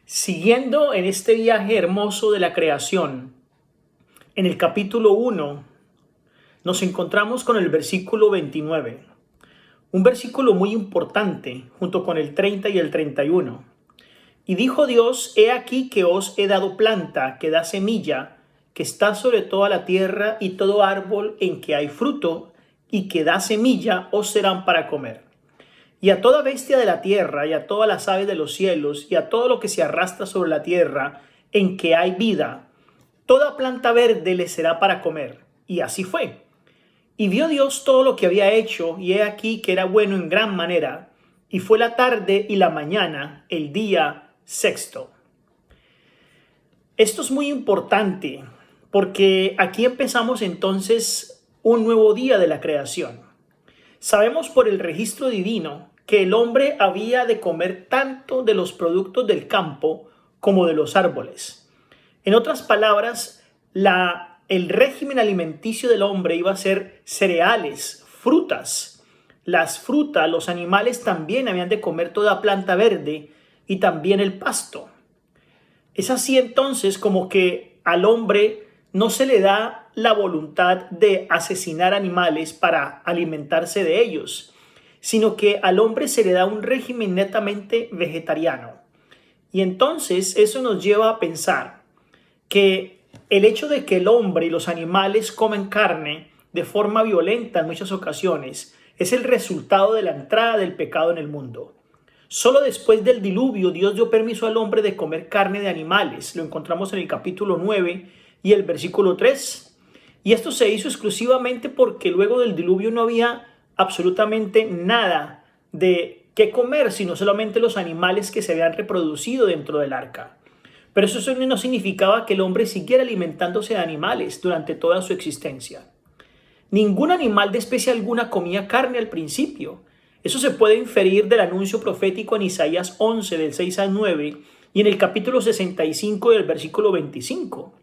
Siguiendo en este viaje hermoso de la creación, en el capítulo 1 nos encontramos con el versículo 29, un versículo muy importante junto con el 30 y el 31. Y dijo Dios: he aquí que os he dado planta que da semilla, que está sobre toda la tierra, y todo árbol en que hay fruto y que da semilla os serán para comer. Y a toda bestia de la tierra, y a todas las aves de los cielos, y a todo lo que se arrastra sobre la tierra, en que hay vida, toda planta verde le será para comer. Y así fue. Y vio Dios todo lo que había hecho, y he aquí que era bueno en gran manera. Y fue la tarde y la mañana, el día sexto. Esto es muy importante, porque aquí empezamos entonces un nuevo día de la creación. Sabemos por el registro divino que el hombre había de comer tanto de los productos del campo como de los árboles. En otras palabras, el régimen alimenticio del hombre iba a ser cereales, frutas. Las frutas, los animales también habían de comer toda planta verde y también el pasto. Es así entonces como que al hombre no se le da la voluntad de asesinar animales para alimentarse de ellos, sino que al hombre se le da un régimen netamente vegetariano. Y entonces eso nos lleva a pensar que el hecho de que el hombre y los animales comen carne de forma violenta en muchas ocasiones es el resultado de la entrada del pecado en el mundo. Solo después del diluvio Dios dio permiso al hombre de comer carne de animales. Lo encontramos en el capítulo 9 y el versículo 3. Y esto se hizo exclusivamente porque luego del diluvio no había absolutamente nada de qué comer, sino solamente los animales que se habían reproducido dentro del arca. Pero eso no significaba que el hombre siguiera alimentándose de animales durante toda su existencia. Ningún animal de especie alguna comía carne al principio. Eso se puede inferir del anuncio profético en Isaías 11, del 6 al 9, y en el capítulo 65 del versículo 25.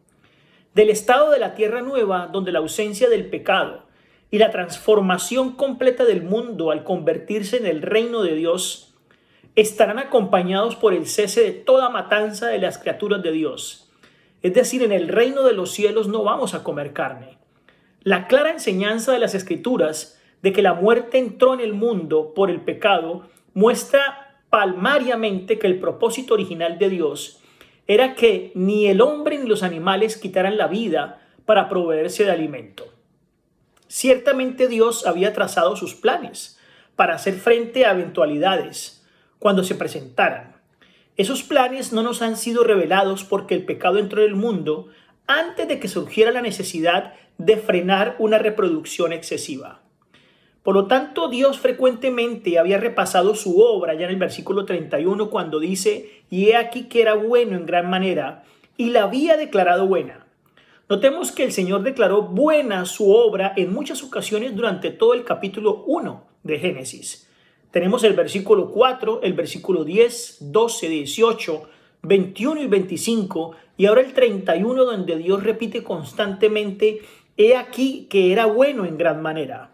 Del estado de la tierra nueva, donde la ausencia del pecado y la transformación completa del mundo al convertirse en el reino de Dios estarán acompañados por el cese de toda matanza de las criaturas de Dios. Es decir, en el reino de los cielos no vamos a comer carne. La clara enseñanza de las Escrituras de que la muerte entró en el mundo por el pecado muestra palmariamente que el propósito original de Dios era que ni el hombre ni los animales quitaran la vida para proveerse de alimento. Ciertamente Dios había trazado sus planes para hacer frente a eventualidades cuando se presentaran. Esos planes no nos han sido revelados porque el pecado entró en el mundo antes de que surgiera la necesidad de frenar una reproducción excesiva. Por lo tanto, Dios frecuentemente había repasado su obra ya en el versículo 31 cuando dice: y he aquí que era bueno en gran manera, y la había declarado buena. Notemos que el Señor declaró buena su obra en muchas ocasiones durante todo el capítulo 1 de Génesis. Tenemos el versículo 4, el versículo 10, 12, 18, 21 y 25, y ahora el 31, donde Dios repite constantemente: he aquí que era bueno en gran manera.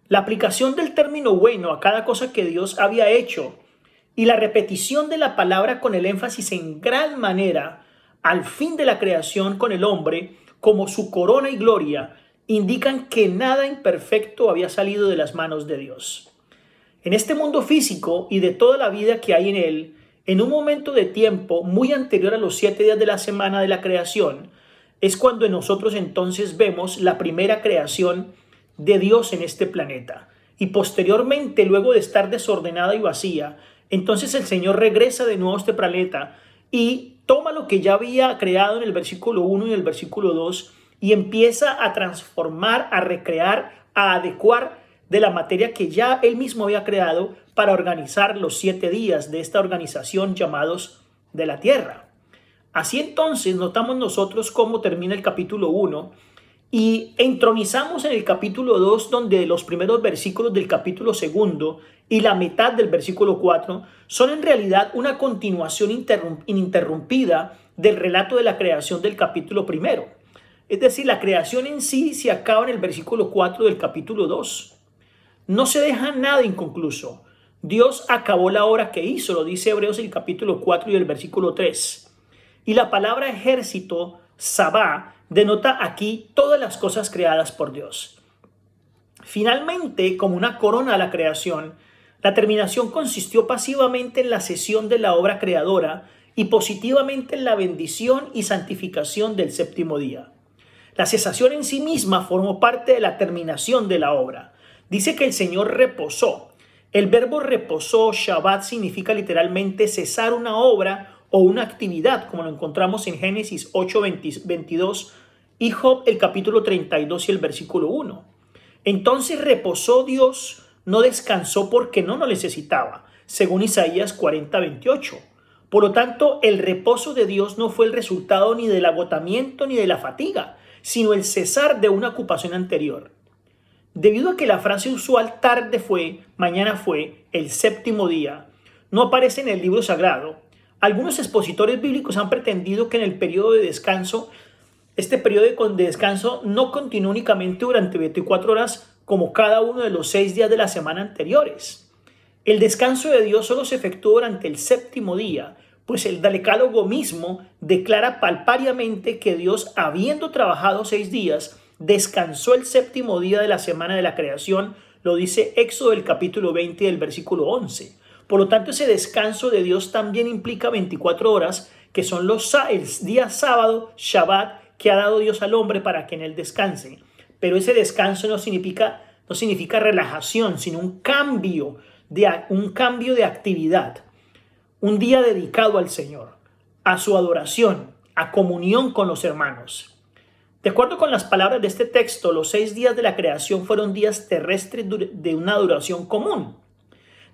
La aplicación del término bueno a cada cosa que Dios había hecho y la repetición de la palabra con el énfasis en gran manera al fin de la creación con el hombre como su corona y gloria indican que nada imperfecto había salido de las manos de Dios. En este mundo físico y de toda la vida que hay en él, en un momento de tiempo muy anterior a los 7 días de la semana de la creación, es cuando nosotros entonces vemos la primera creación de Dios en este planeta. Y posteriormente, luego de estar desordenada y vacía, entonces el Señor regresa de nuevo a este planeta y toma lo que ya había creado en el versículo 1 y el versículo 2 y empieza a transformar, a recrear, a adecuar de la materia que ya Él mismo había creado para organizar los 7 días de esta organización llamados de la tierra. Así entonces notamos nosotros cómo termina el capítulo 1 y entronizamos en el capítulo 2, donde los primeros versículos del capítulo 2 y la mitad del versículo 4 son en realidad una continuación ininterrumpida del relato de la creación del capítulo 1. Es decir, la creación en sí se acaba en el versículo 4 del capítulo 2. No se deja nada inconcluso. Dios acabó la obra que hizo, lo dice Hebreos el capítulo 4 y el versículo 3. Y la palabra ejército, Sabá, denota aquí todas las cosas creadas por Dios. Finalmente, como una corona a la creación, la terminación consistió pasivamente en la cesión de la obra creadora y positivamente en la bendición y santificación del séptimo día. La cesación en sí misma formó parte de la terminación de la obra. Dice que el Señor reposó. El verbo reposó, Shabbat, significa literalmente cesar una obra o una actividad, como lo encontramos en Génesis 8, 22 y Job el capítulo 32 y el versículo 1. Entonces reposó Dios, no descansó porque no lo necesitaba, según Isaías 40, 28. Por lo tanto, el reposo de Dios no fue el resultado ni del agotamiento ni de la fatiga, sino el cesar de una ocupación anterior. Debido a que la frase usual tarde fue, mañana fue, el séptimo día, no aparece en el libro sagrado, algunos expositores bíblicos han pretendido que en el periodo de descanso, este periodo de descanso no continuó únicamente durante 24 horas como cada uno de los 6 días de la semana anteriores. El descanso de Dios solo se efectuó durante el séptimo día, pues el Decálogo mismo declara palpariamente que Dios, habiendo trabajado 6 días, descansó el séptimo día de la semana de la creación, lo dice Éxodo el capítulo 20 del versículo 11. Por lo tanto, ese descanso de Dios también implica 24 horas, que son el día sábado, Shabbat, que ha dado Dios al hombre para que en él descanse. Pero ese descanso no significa relajación, sino un cambio de actividad. Un día dedicado al Señor, a su adoración, a comunión con los hermanos. De acuerdo con las palabras de este texto, los 6 días de la creación fueron días terrestres de una duración común.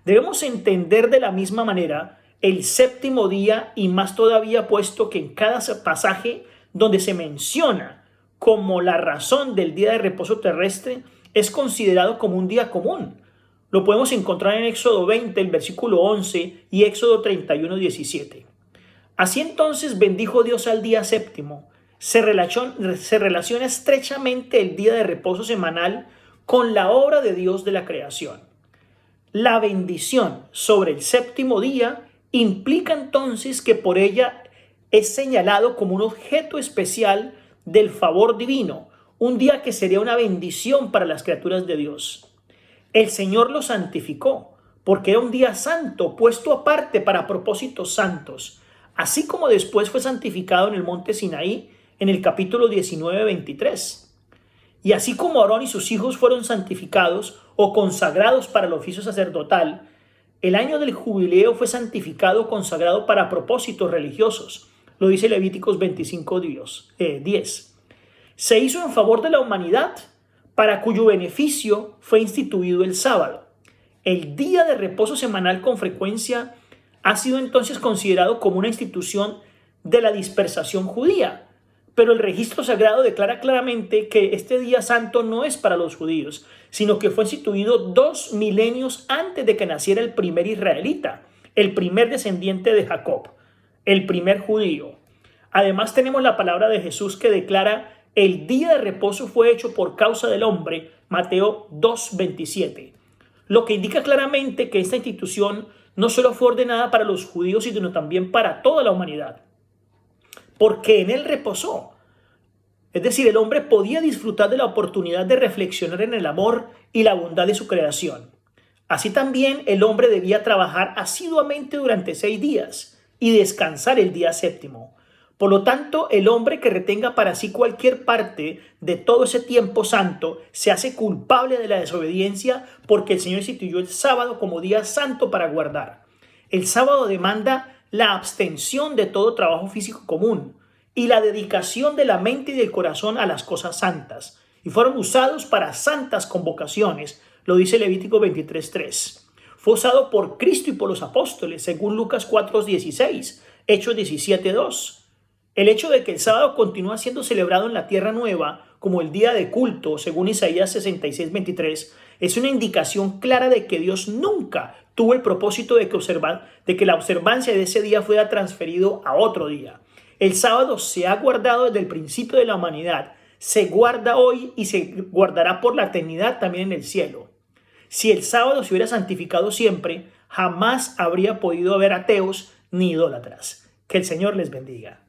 Debemos entender de la misma manera el séptimo día, y más todavía puesto que en cada pasaje donde se menciona como la razón del día de reposo terrestre es considerado como un día común. Lo podemos encontrar en Éxodo 20, el versículo 11 y Éxodo 31, 17. Así entonces bendijo Dios al día séptimo. Se relaciona estrechamente el día de reposo semanal con la obra de Dios de la creación. La bendición sobre el séptimo día implica entonces que por ella es señalado como un objeto especial del favor divino, un día que sería una bendición para las criaturas de Dios. El Señor lo santificó porque era un día santo, puesto aparte para propósitos santos, así como después fue santificado en el monte Sinaí en el capítulo 19, 23. Y así como Aarón y sus hijos fueron santificados o consagrados para el oficio sacerdotal, el año del jubileo fue santificado o consagrado para propósitos religiosos. Lo dice Levíticos 25, 10. Se hizo en favor de la humanidad, para cuyo beneficio fue instituido el sábado. El día de reposo semanal con frecuencia ha sido entonces considerado como una institución de la dispersación judía. Pero el registro sagrado declara claramente que este día santo no es para los judíos, sino que fue instituido 2 milenios antes de que naciera el primer israelita, el primer descendiente de Jacob, el primer judío. Además tenemos la palabra de Jesús que declara: el día de reposo fue hecho por causa del hombre, Mateo 2:27. Lo que indica claramente que esta institución no solo fue ordenada para los judíos, sino también para toda la humanidad, porque en él reposó. Es decir, el hombre podía disfrutar de la oportunidad de reflexionar en el amor y la bondad de su creación. Así también el hombre debía trabajar asiduamente durante 6 días y descansar el día séptimo. Por lo tanto, el hombre que retenga para sí cualquier parte de todo ese tiempo santo se hace culpable de la desobediencia, porque el Señor instituyó el sábado como día santo para guardar. El sábado demanda la abstención de todo trabajo físico común y la dedicación de la mente y del corazón a las cosas santas, y fueron usados para santas convocaciones, lo dice Levítico 23:3. Fue usado por Cristo y por los apóstoles, según Lucas 4:16, Hechos 17:2. El hecho de que el sábado continúa siendo celebrado en la tierra nueva como el día de culto, según Isaías 66:23, es una indicación clara de que Dios nunca tuvo el propósito de que la observancia de ese día fuera transferido a otro día. El sábado se ha guardado desde el principio de la humanidad, se guarda hoy y se guardará por la eternidad también en el cielo. Si el sábado se hubiera santificado siempre, jamás habría podido haber ateos ni idólatras. Que el Señor les bendiga.